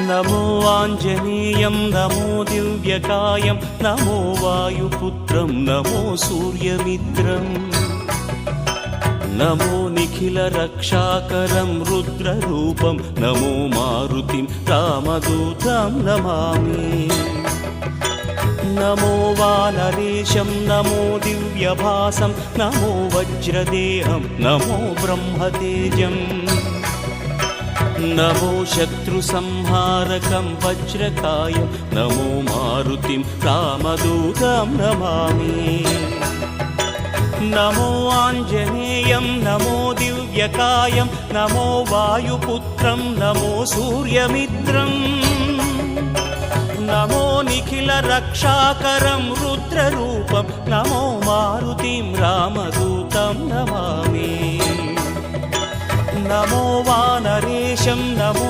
నమో ఆంజనేయం నమో దివ్యకాయం నమో వాయుపుత్రం నమో సూర్యమిత్రం నమో నిఖిల రక్షాకరం రుద్రరూపం నమో మారుతిం రామదూతం నమామి నమో వానరేశం నమో దివ్యభాసం నమో వజ్రదేహం నమో బ్రహ్మతేజం నమో శత్రు సంహారకం వజ్రకాయం నమో మారుతిం రామదూతం నమామి నమో ఆంజనేయం నమో దివ్యకాయం నమో వాయుపుత్రం నమో సూర్యమిత్రం నమో నిఖిల రక్షాకరం రుద్రరూపం నమో మారుతిం రామదూతం నమామి నమో వానరేశం నమో